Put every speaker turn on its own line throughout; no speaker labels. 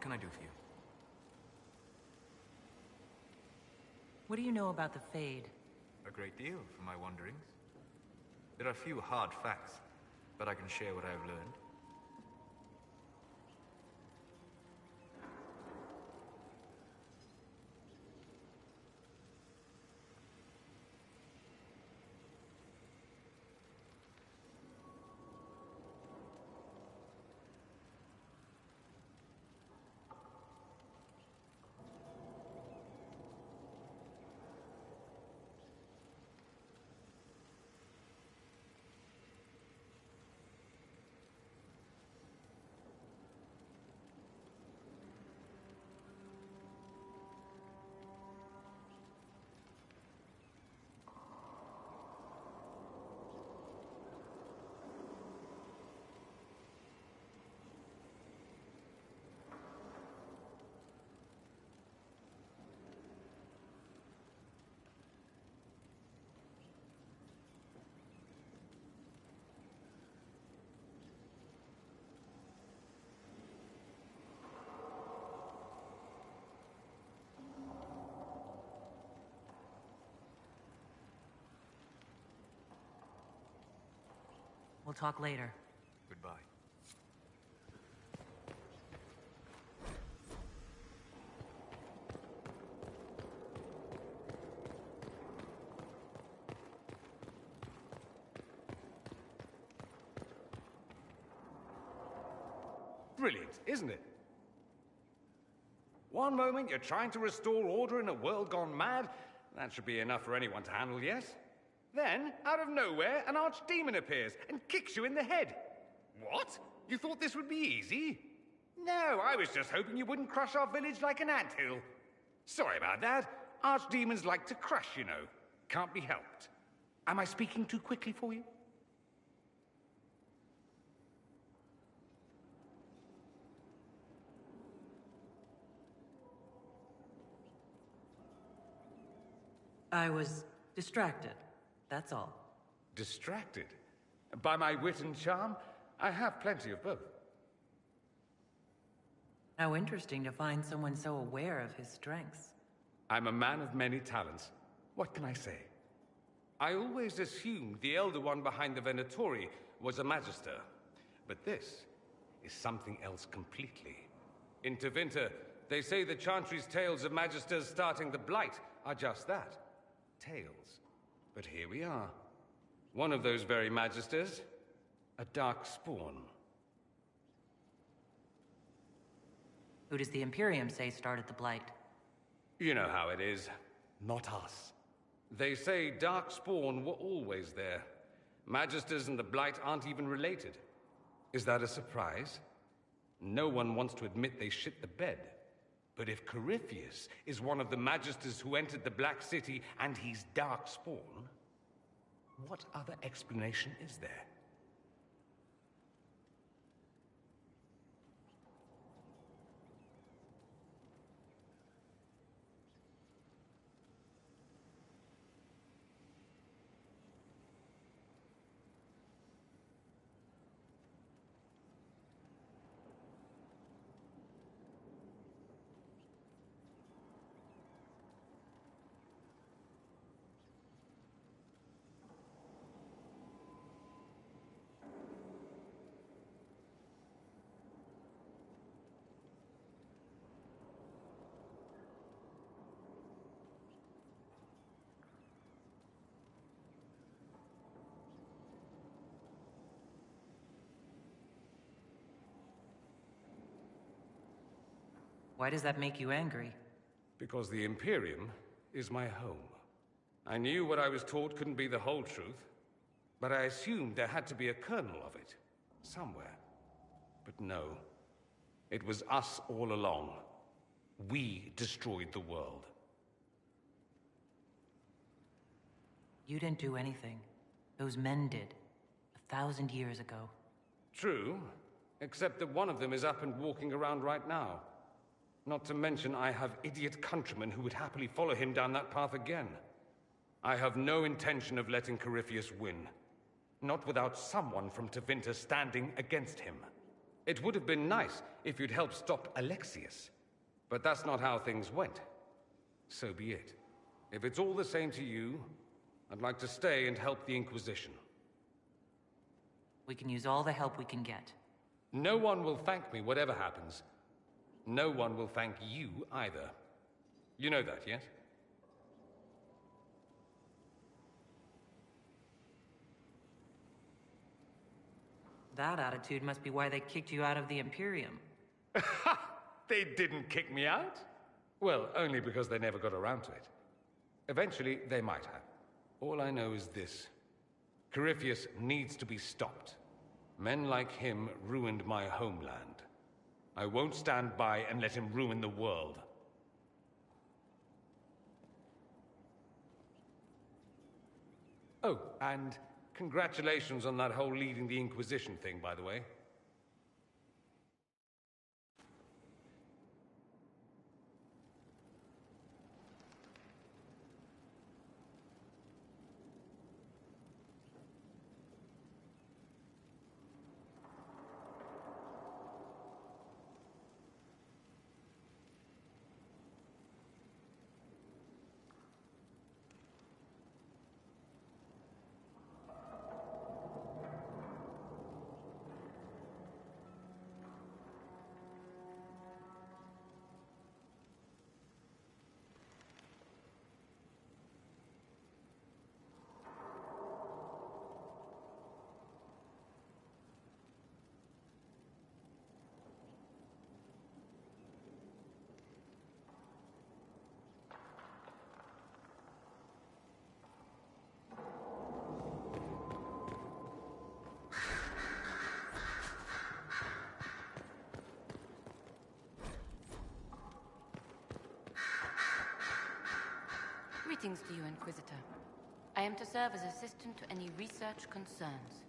can I do for you?
What do you know about the Fade?
A great deal, from my wanderings. There are few hard facts, but I can share what I have learned.
We'll talk later.
Goodbye.
Brilliant, isn't it? One moment you're trying to restore order in a world gone mad. That should be enough for anyone to handle, yes? Then, out of nowhere, an archdemon appears and kicks you in the head. What? You thought this would be easy? No, I was just hoping you wouldn't crush our village like an anthill. Sorry about that. Archdemons like to crush, you know. Can't be helped. Am I speaking too quickly for you?
I was distracted, that's all.
Distracted? By my wit and charm? I have plenty of both.
How interesting to find someone so aware of his strengths.
I'm a man of many talents. What can I say? I always assumed the Elder One behind the Venatori was a Magister. But this is something else completely. In Tevinter, they say the Chantry's tales of Magisters starting the Blight are just that. Tales. But here we are. One of those very Magisters, a dark spawn.
Who does the Imperium say started the Blight?
You know how it is. Not us. They say Darkspawn were always there. Magisters and the Blight aren't even related. Is that a surprise? No one wants to admit they shit the bed. But if Corypheus is one of the Magisters who entered the Black City and he's Darkspawn, what other explanation is there?
Why does that make you angry?
Because the Imperium is my home. I knew what I was taught couldn't be the whole truth, but I assumed there had to be a kernel of it, somewhere. But no, it was us all along. We destroyed the world.
You didn't do anything. Those men did. 1,000 years ago.
True, except that one of them is up and walking around right now. Not to mention I have idiot countrymen who would happily follow him down that path again. I have no intention of letting Corypheus win. Not without someone from Tevinter standing against him. It would have been nice if you'd helped stop Alexius. But that's not how things went. So be it. If it's all the same to you, I'd like to stay and help the Inquisition.
We can use all the help we can get.
No one will thank me whatever happens. No one will thank you either. You know that, yes?
That attitude must be why they kicked you out of the Imperium.
They didn't kick me out? Well, only because they never got around to it. Eventually, they might have. All I know is this. Corypheus needs to be stopped. Men like him ruined my homeland. I won't stand by and let him ruin the world. Oh, and congratulations on that whole leading the Inquisition thing, by the way.
Greetings to you, Inquisitor. I am to serve as assistant to any research concerns.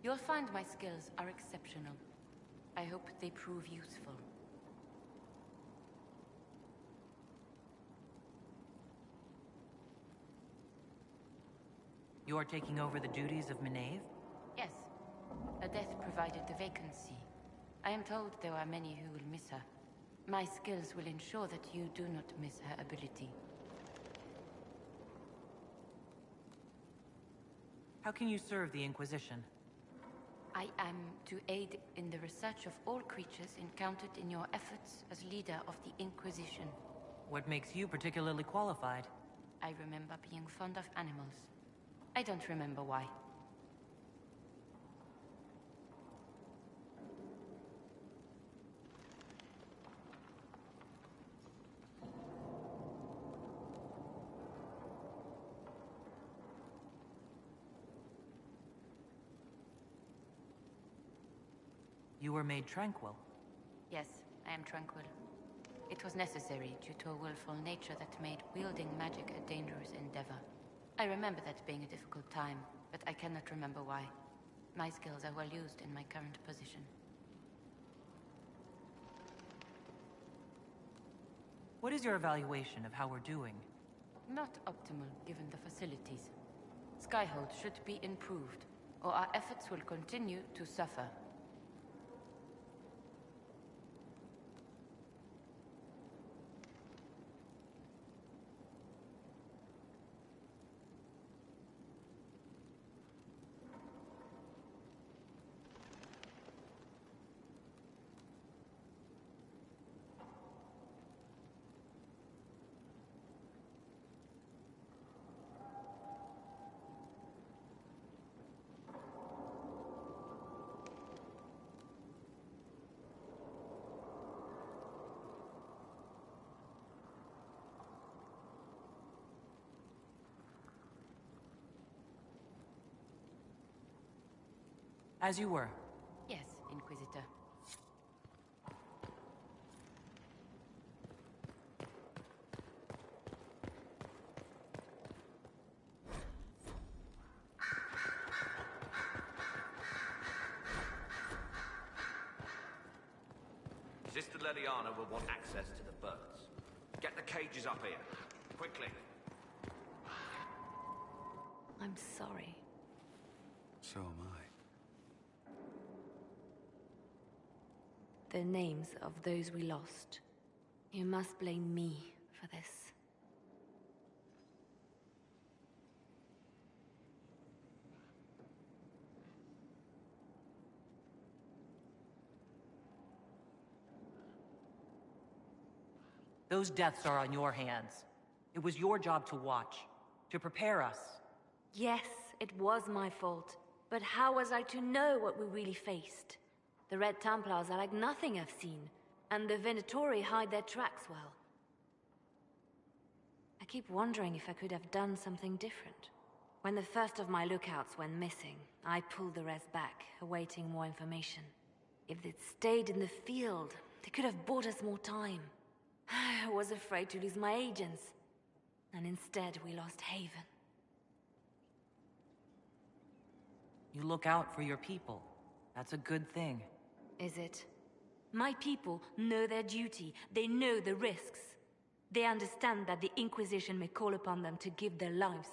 You'll find my skills are exceptional. I hope they prove useful.
You are taking over the duties of Maenave?
Yes. Her death provided the vacancy. I am told there are many who will miss her. My skills will ensure that you do not miss her ability.
How can you serve the Inquisition?
I am to aid in the research of all creatures encountered in your efforts as leader of the Inquisition.
What makes you particularly qualified?
I remember being fond of animals. I don't remember why.
You were made tranquil.
Yes, I am tranquil. It was necessary due to a willful nature that made wielding magic a dangerous endeavor. I remember that being a difficult time, but I cannot remember why. My skills are well used in my current position.
What is your evaluation of how we're doing?
Not optimal given the facilities. Skyhold should be improved, or our efforts will continue to suffer.
As you were.
Yes, Inquisitor.
Sister Leliana will want access to the birds. Get the cages up here. Quickly.
I'm sorry.
So am I. the names of those we lost. You must blame me for this.
Those deaths are on your hands. It was your job to watch, to prepare us.
Yes, it was my fault. But how was I to know what we really faced? The Red Templars are like nothing I've seen, and the Venatori hide their tracks well. I keep wondering if I could have done something different. When the first of my lookouts went missing, I pulled the rest back, awaiting more information. If they'd stayed in the field, they could have bought us more time. I was afraid to lose my agents, and instead we lost Haven.
You look out for your people. That's a good thing.
Is it? My people know their duty. They know the risks. They understand that the Inquisition may call upon them to give their lives.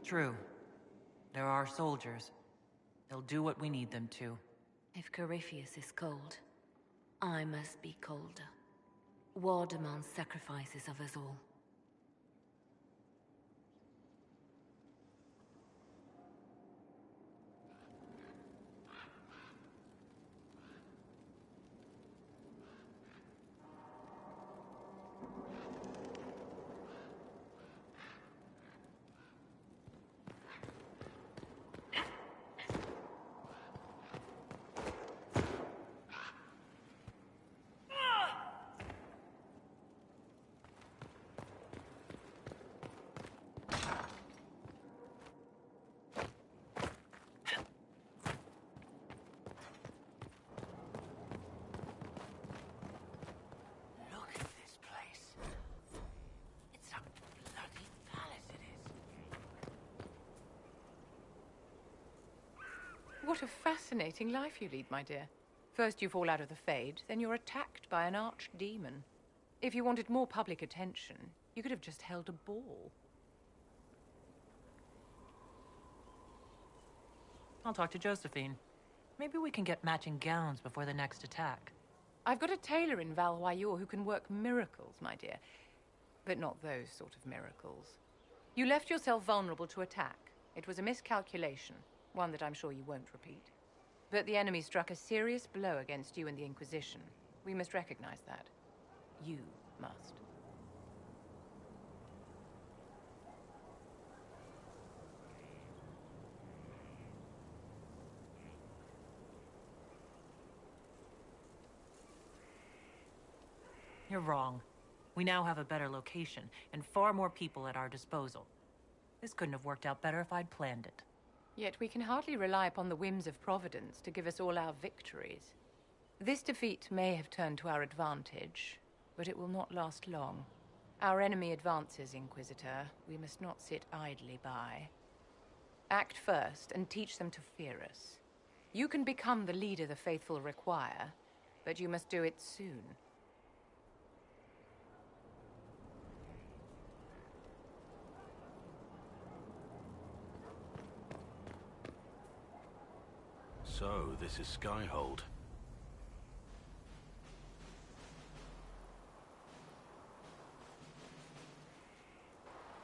True. There are soldiers. They'll do what we need them to.
If Corypheus is cold, I must be colder. War demands sacrifices of us all.
What a fascinating life you lead, my dear. First you fall out of the Fade, then you're attacked by an archdemon. If you wanted more public attention, you could have just held a ball.
I'll talk to Josephine. Maybe we can get matching gowns before the next attack.
I've got a tailor in Valroyur who can work miracles, my dear. But not those sort of miracles. You left yourself vulnerable to attack. It was a miscalculation, one that I'm sure you won't repeat. But the enemy struck a serious blow against you and the Inquisition. We must recognize that. You must.
You're wrong. We now have a better location, and far more people at our disposal. This couldn't have worked out better if I'd planned it.
Yet we can hardly rely upon the whims of Providence to give us all our victories. This defeat may have turned to our advantage, but it will not last long. Our enemy advances, Inquisitor. We must not sit idly by. Act first and teach them to fear us. You can become the leader the faithful require, but you must do it soon.
So, this is Skyhold.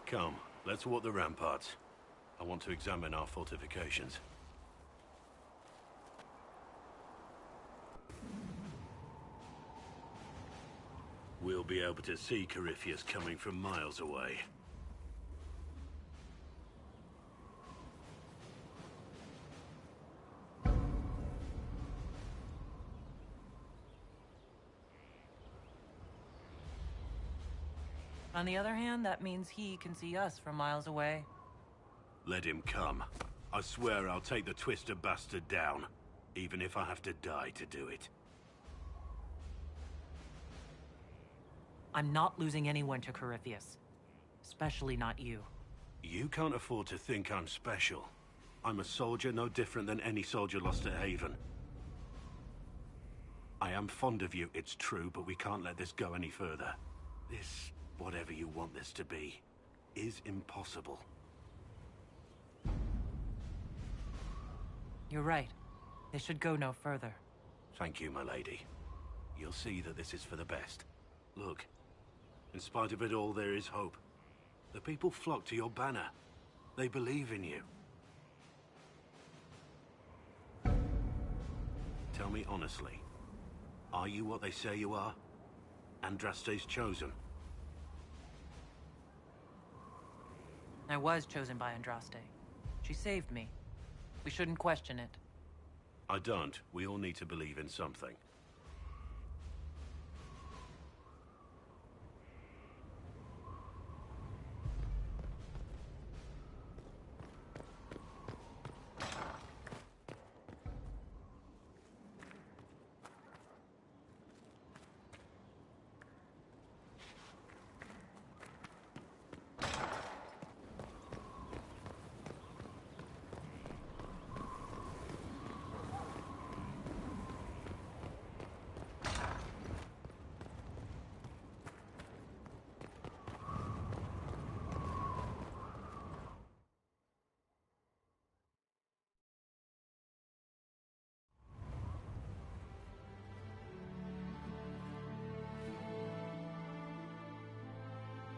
Come, let's walk the ramparts. I want to examine our fortifications. We'll be able to see Corypheus coming from miles away.
On the other hand, that means he can see us from miles away.
Let him come. I swear I'll take the Twister bastard down, even if I have to die to do it.
I'm not losing anyone to Corypheus. Especially not you.
You can't afford to think I'm special. I'm a soldier no different than any soldier lost at Haven. I am fond of you, it's true, but we can't let this go any further. This, whatever you want this to be, is impossible.
You're right. This should go no further.
Thank you, my lady. You'll see that this is for the best. Look, in spite of it all, there is hope. The people flock to your banner. They believe in you. Tell me honestly, are you what they say you are? Andraste's chosen?
I was chosen by Andraste. She saved me. We shouldn't question it.
I don't. We all need to believe in something.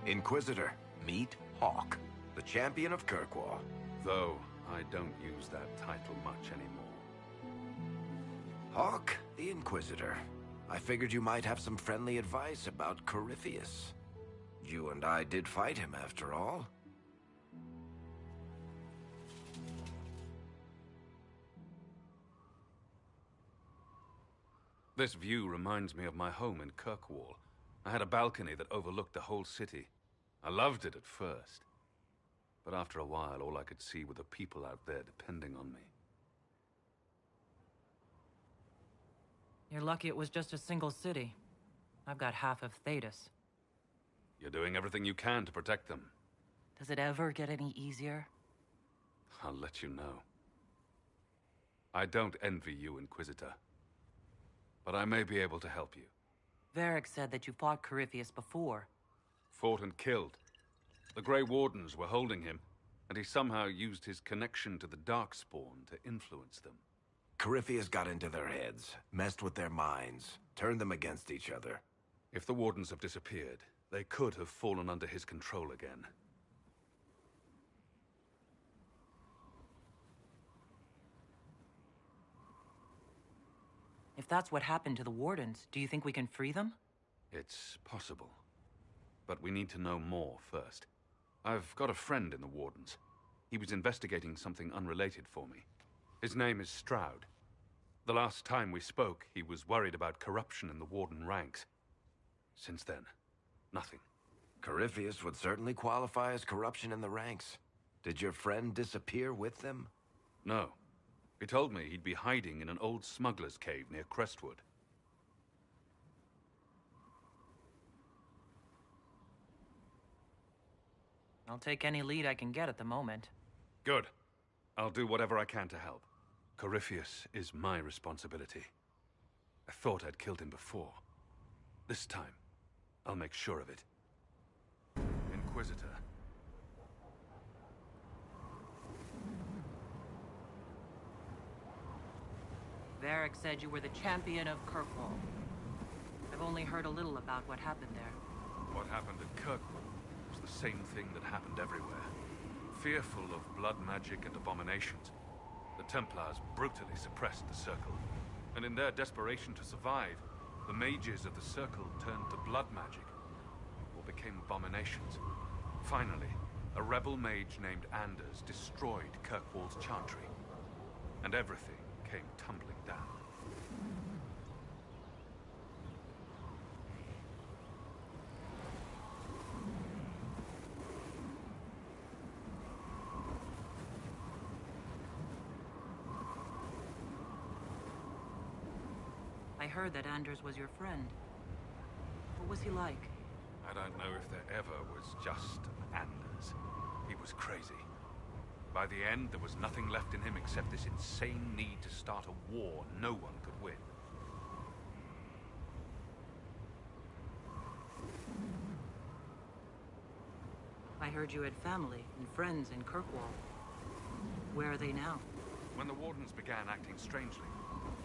Inquisitor, meet Hawk, the champion of Kirkwall.
Though I don't use that title much anymore.
Hawk, the Inquisitor. I figured you might have some friendly advice about Corypheus. You and I did fight him, after all.
This view reminds me of my home in Kirkwall. I had a balcony that overlooked the whole city. I loved it at first. But after a while, all I could see were the people out there depending on me.
You're lucky it was just a single city. I've got half of Thedas.
You're doing everything you can to protect them.
Does it ever get any easier?
I'll let you know. I don't envy you, Inquisitor. But I may be able to help you.
Varric said that you fought Corypheus before.
Fought and killed. The Grey Wardens were holding him, and he somehow used his connection to the Darkspawn to influence them.
Corypheus got into their heads, messed with their minds, turned them against each other.
If the Wardens have disappeared, they could have fallen under his control again.
If that's what happened to the Wardens, do you think we can free them?
It's possible. But we need to know more first. I've got a friend in the Wardens. He was investigating something unrelated for me. His name is Stroud. The last time we spoke, he was worried about corruption in the Warden ranks. Since then, nothing.
Corypheus would certainly qualify as corruption in the ranks. Did your friend disappear with them?
No. He told me he'd be hiding in an old smuggler's cave near Crestwood.
I'll take any lead I can get at the moment.
Good. I'll do whatever I can to help. Corypheus is my responsibility. I thought I'd killed him before. This time, I'll make sure of it. Inquisitor.
Varric said you were the champion of Kirkwall. I've only heard a little about what happened there.
What happened at Kirkwall was the same thing that happened everywhere. Fearful of blood magic and abominations, the Templars brutally suppressed the Circle. And in their desperation to survive, the mages of the Circle turned to blood magic, or became abominations. Finally, a rebel mage named Anders destroyed Kirkwall's chantry, and everything came tumbling down.
I heard that Anders was your friend. What was he like?
I don't know if there ever was just an Anders. He was crazy. By the end, there was nothing left in him except this insane need to start a war no one could win.
I heard you had family and friends in Kirkwall. Where are they now?
When the Wardens began acting strangely,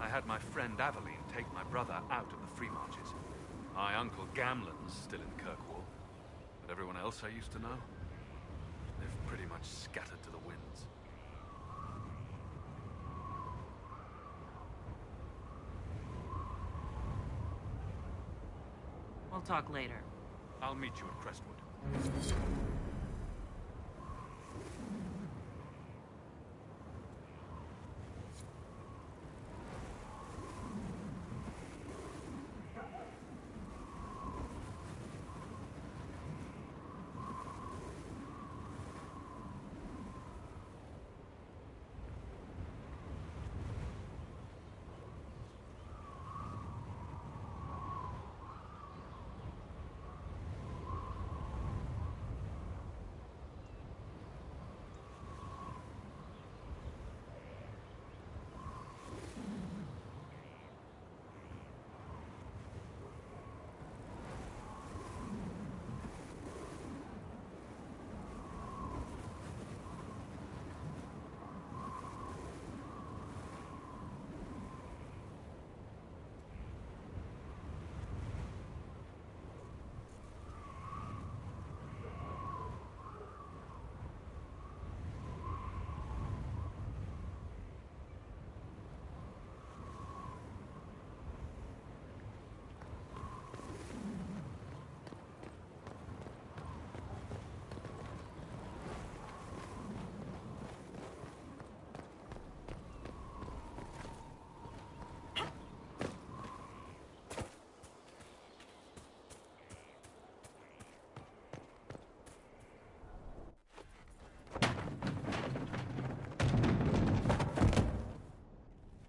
I had my friend Aveline take my brother out of the Free Marches. My uncle Gamlen's still in Kirkwall, but everyone else I used to know, they've pretty much scattered to the winds.
We'll talk later.
I'll meet you at Crestwood.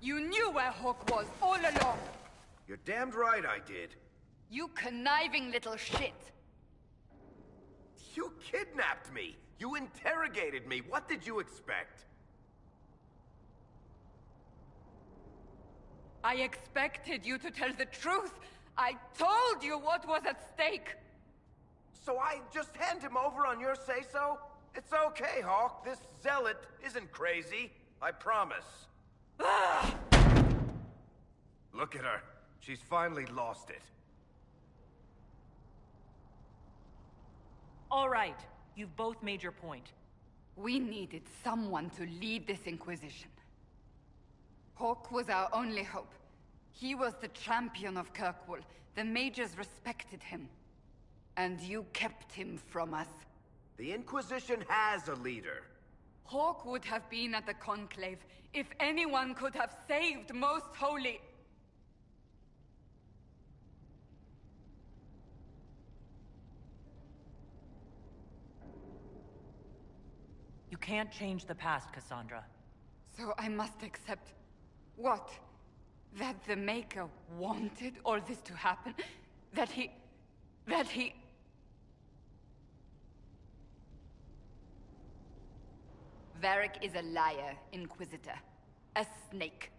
You knew where Hawk was all along!
You're damned right I did.
You conniving little shit!
You kidnapped me! You interrogated me! What did you expect?
I expected you to tell the truth. I told you what was at stake.
So I just hand him over on your say-so? It's okay, Hawk. This zealot isn't crazy. I promise. Look at her. She's finally lost it.
All right. You've both made your point.
We needed someone to lead this Inquisition. Hawk was our only hope. He was the champion of Kirkwall. The mages respected him. And you kept him from us.
The Inquisition has a leader.
Hawk would have been at the Conclave if anyone could have saved Most Holy.
You can't change the past, Cassandra.
So I must accept... what? That the Maker wanted all this to happen? That he... Varric is a liar, Inquisitor. A snake.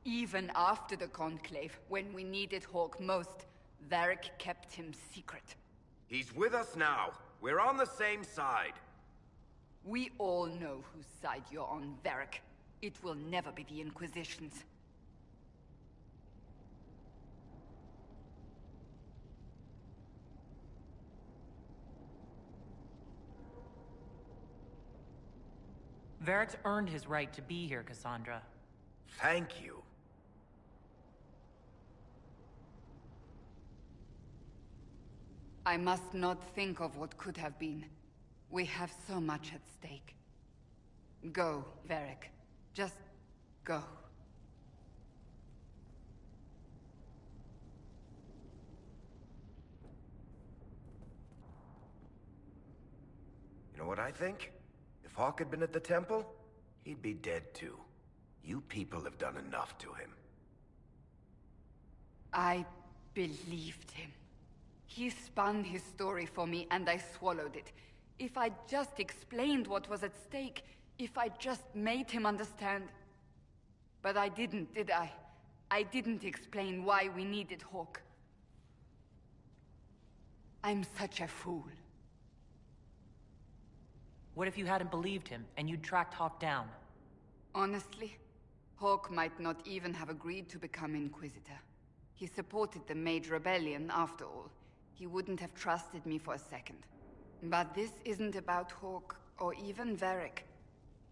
Even after the Conclave, when we needed Hawk most, Varric kept him secret.
He's with us now. We're on the same side.
We all know whose side you're on, Varric. It will never be the Inquisition's.
Varric's earned his right to be here, Cassandra.
Thank you.
I must not think of what could have been. We have so much at stake. Go, Varric. Just go.
You know what I think? If Hawk had been at the temple, he'd be dead too. You people have done enough to him.
I believed him. He spun his story for me, and I swallowed it. If I just explained what was at stake, if I just made him understand... But I didn't, did I? I didn't explain why we needed Hawk. I'm such a fool.
What if you hadn't believed him, and you'd tracked Hawk down?
Honestly, Hawk might not even have agreed to become Inquisitor. He supported the Mage Rebellion, after all. He wouldn't have trusted me for a second. But this isn't about Hawk, or even Varric.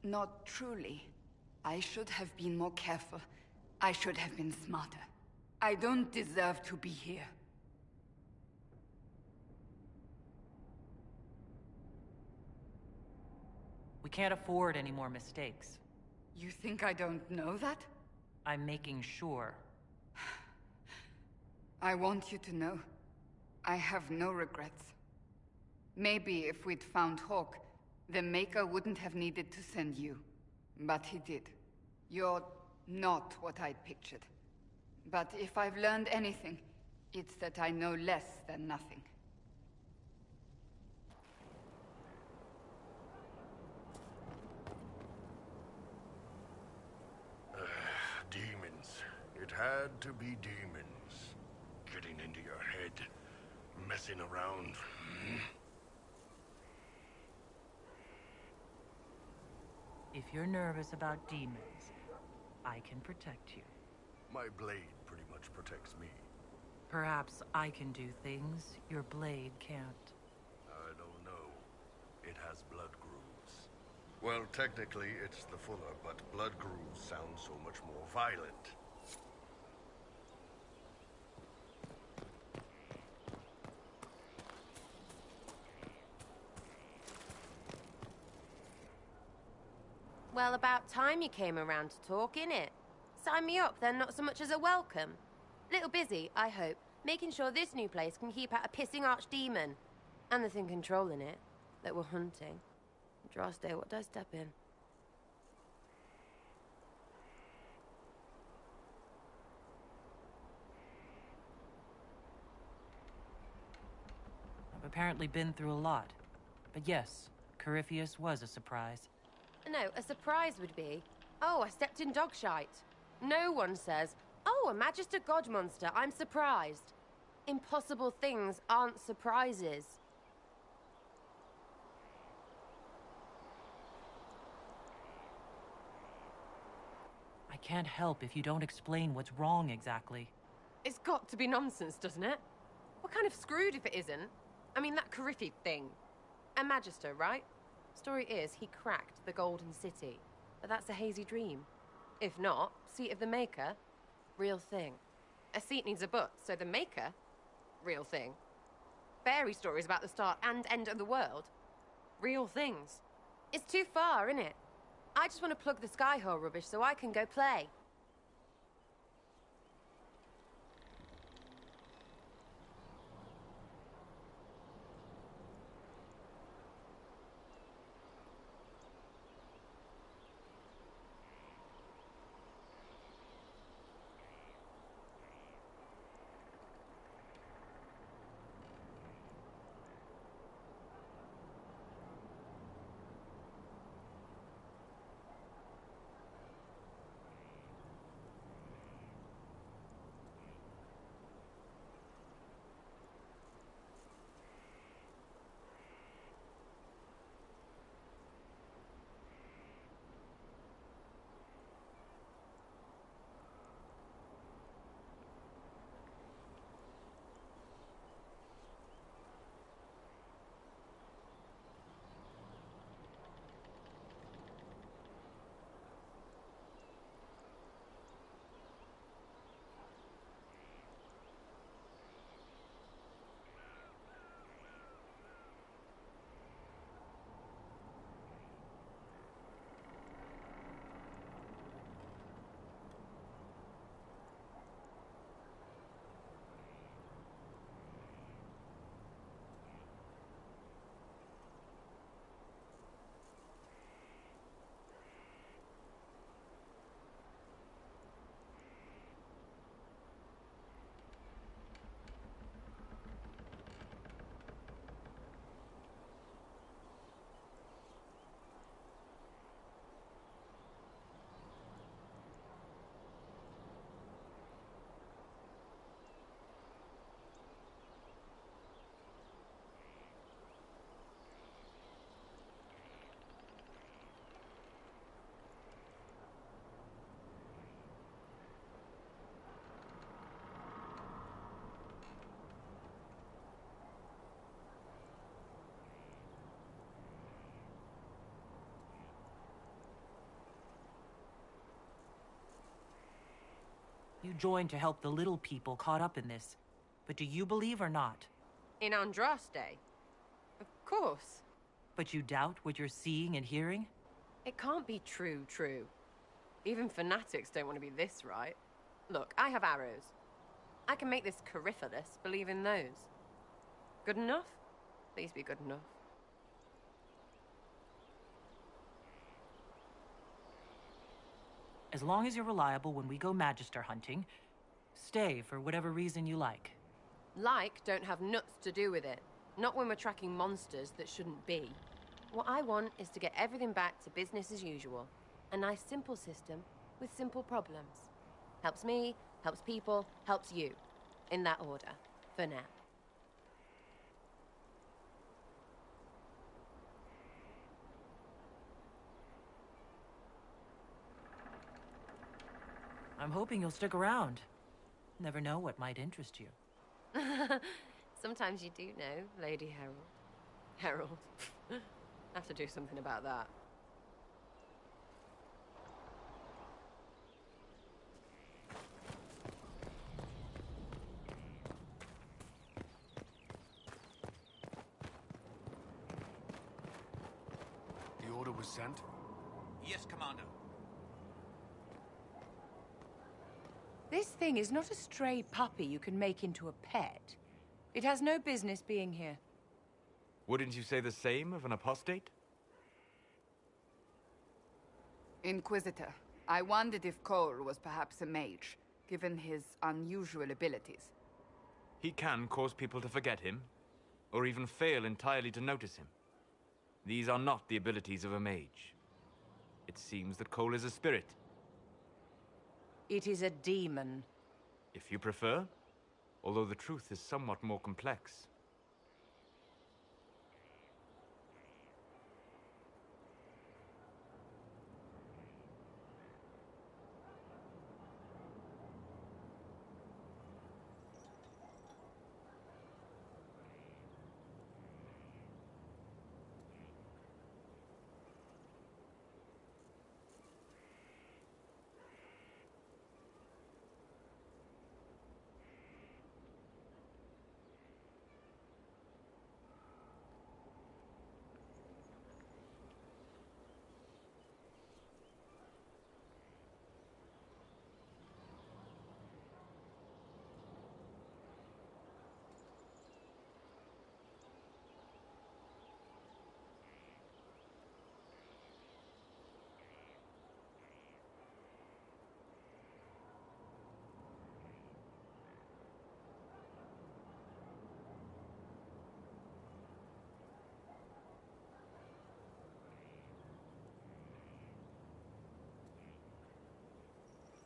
Not truly. I should have been more careful. I should have been smarter. I don't deserve to be here.
We can't afford any more mistakes.
You think I don't know that?
I'm making sure.
I want you to know, I have no regrets. Maybe if we'd found Hawk, the Maker wouldn't have needed to send you. But he did. You're not what I'd pictured. But if I've learned anything, it's that I know less than nothing.
Demons. It had to be demons. Getting into your head. Messing around.
If you're nervous about demons, I can protect you.
My blade pretty much protects me.
Perhaps I can do things your blade can't.
I don't know. It has blood grooves. Well, technically it's the Fuller, but blood grooves sound so much more violent.
Well, about time you came around to talk, innit? Sign me up, then not so much as a welcome. Little busy, I hope, making sure this new place can keep out a pissing archdemon. And the thing controlling it, that we're hunting. Droste, what does step in?
I've apparently been through a lot. But yes, Corypheus was a surprise.
No, a surprise would be, oh, I stepped in dog shite. No one says, Oh, a Magister God monster. I'm surprised. Impossible things aren't surprises.
I can't help if you don't explain what's wrong exactly.
It's got to be nonsense, doesn't it? We're kind of screwed if it isn't. I mean, that Carriffy thing. A Magister, right? Story is, he cracked the Golden City. But that's a hazy dream. If not, Seat of the Maker, real thing. A seat needs a butt, so the Maker, real thing. Fairy stories about the start and end of the world, real things. It's too far, innit? I just want to plug the Skyhole rubbish so I can go play.
You joined to help the little people caught up in this. But do you believe or not?
In Andraste? Of course.
But you doubt what you're seeing and hearing?
It can't be true. Even fanatics don't want to be this right. Look, I have arrows. I can make this Carifalus believe in those. Good enough? Please be good enough.
As long as you're reliable when we go Magister hunting, stay for whatever reason you like.
Like don't have nuts to do with it. Not when we're tracking monsters that shouldn't be. What I want is to get everything back to business as usual. A nice simple system with simple problems. Helps me, helps people, helps you. In that order, for now.
I'm hoping you'll stick around. Never know what might interest you.
Sometimes you do know, Lady Herald. Have to do something about that.
The order was sent?
Yes, Commander.
This thing is not a stray puppy you can make into a pet. It has no business being here.
Wouldn't you say the same of an apostate?
Inquisitor, I wondered if Cole was perhaps a mage, given his unusual abilities.
He can cause people to forget him, or even fail entirely to notice him. These are not the abilities of a mage. It seems that Cole is a spirit.
It is a demon.
If you prefer, although the truth is somewhat more complex.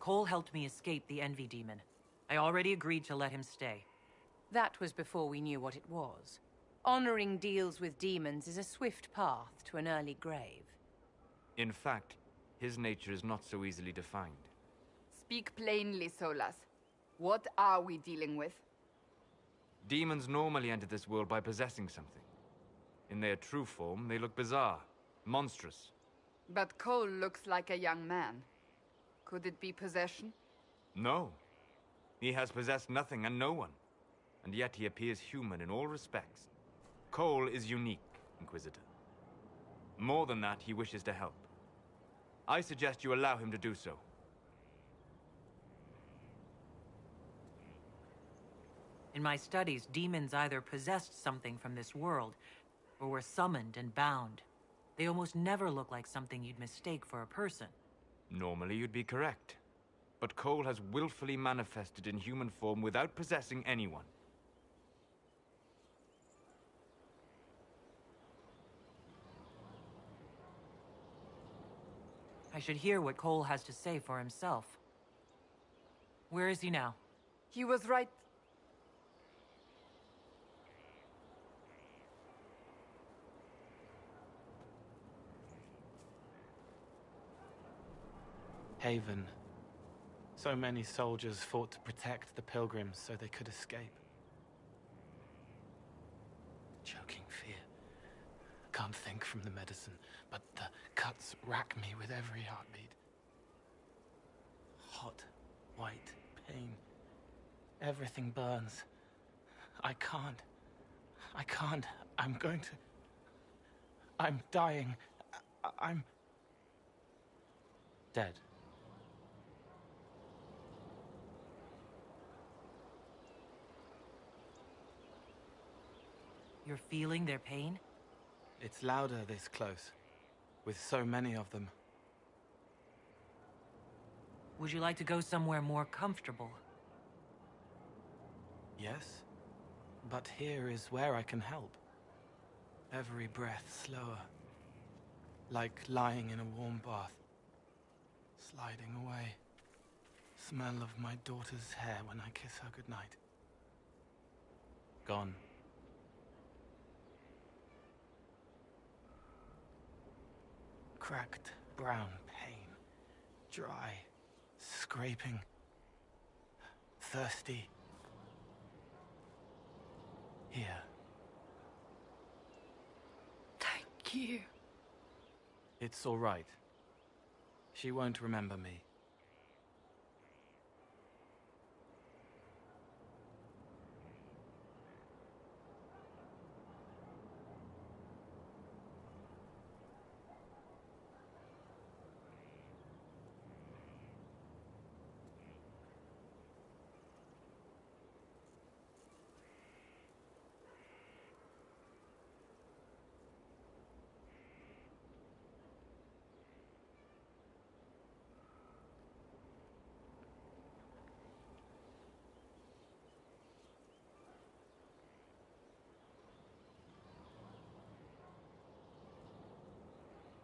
Cole helped me escape the Envy Demon. I already agreed to let him stay.
That was before we knew what it was. Honoring deals with demons is a swift path to an early grave.
In fact, his nature is not so easily defined.
Speak plainly, Solas. What are we dealing with?
Demons normally enter this world by possessing something. In their true form, they look bizarre, monstrous.
But Cole looks like a young man. Could it be possession?
No. He has possessed nothing and no one. And yet he appears human in all respects. Cole is unique, Inquisitor. More than that, he wishes to help. I suggest you allow him to do so.
In my studies, demons either possessed something from this world, or were summoned and bound. They almost never look like something you'd mistake for a person.
Normally you'd be correct. But Cole has willfully manifested in human form without possessing anyone.
I should hear what Cole has to say for himself. Where is he now?
He was right.
Haven. So many soldiers fought to protect the pilgrims so they could escape. Choking fear. Can't think from the medicine, but the cuts rack me with every heartbeat. Hot, white pain. Everything burns. I can't. I'm going to... I'm dying. I'm... dead.
You're feeling their pain?
It's louder this close, with so many of them.
Would you like to go somewhere more comfortable?
Yes, but here is where I can help. Every breath slower, like lying in a warm bath, sliding away. Smell of my daughter's hair when I kiss her goodnight. Gone. Cracked brown pain, dry, scraping, thirsty. Here.
Thank you.
It's all right. She won't remember me.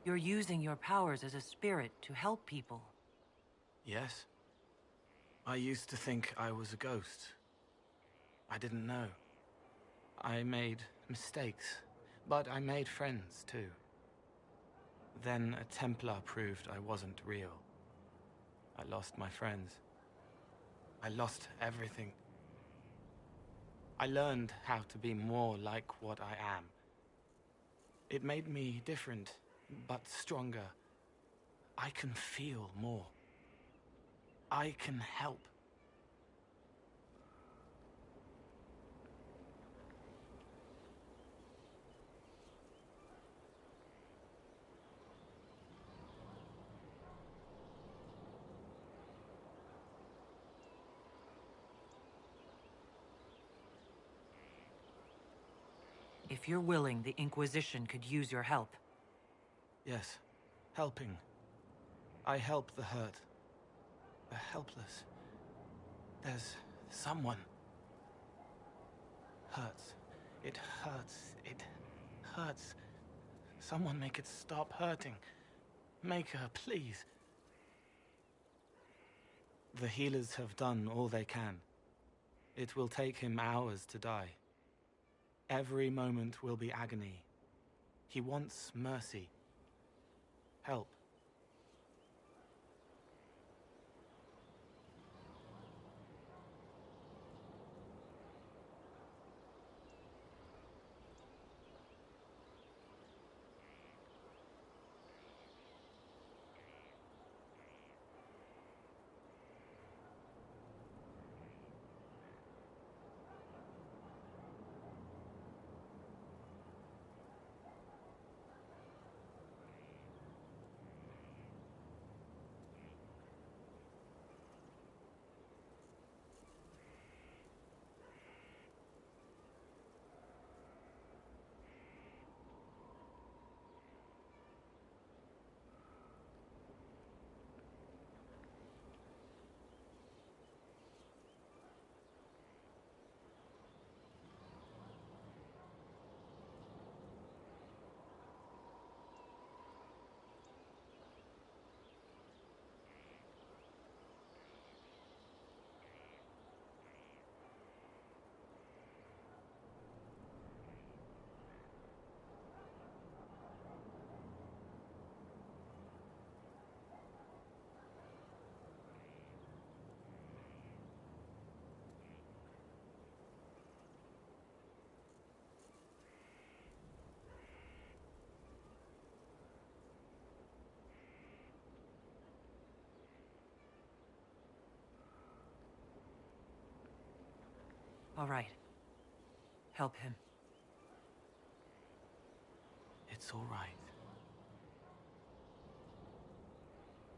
You're using your powers as a spirit to help people.
Yes? I used to think I was a ghost. I didn't know. I made mistakes, but I made friends too. Then a Templar proved I wasn't real. I lost my friends. I lost everything. I learned how to be more like what I am. It made me different, but stronger. I can feel more. I can help.
If you're willing, the Inquisition could use your help.
Yes, helping. I help the hurt, the helpless. There's someone. Hurts. It hurts. It hurts. Someone make it stop hurting. Make her, please. The healers have done all they can. It will take him hours to die. Every moment will be agony. He wants mercy. Help.
All right. Help him.
It's all right.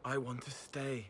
I want to stay.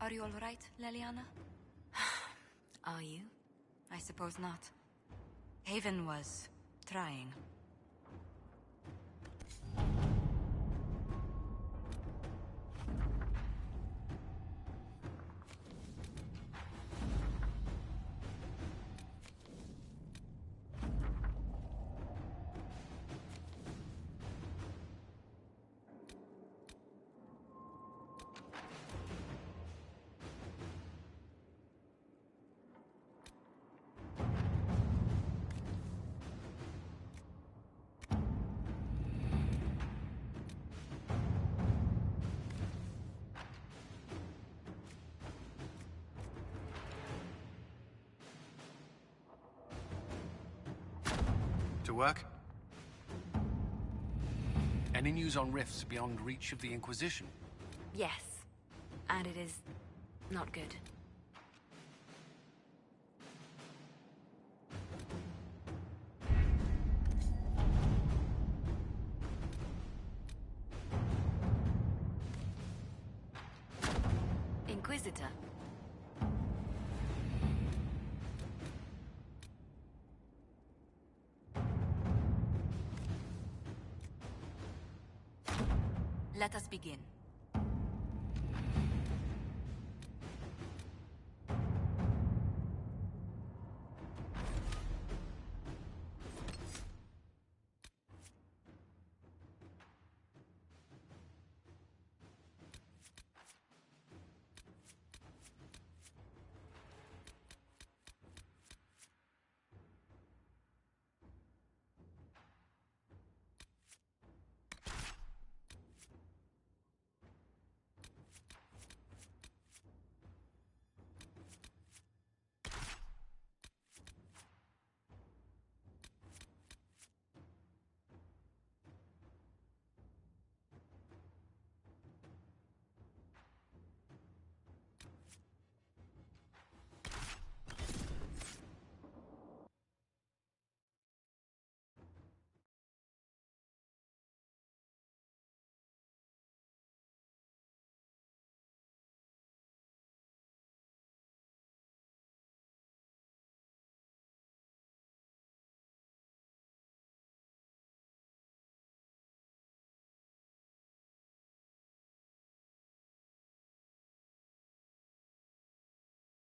Are you all right, Leliana? Are you? I suppose not. Haven was trying.
To work? Any news on rifts beyond reach of the Inquisition?
Yes. And it is not good. Inquisitor. Let us begin.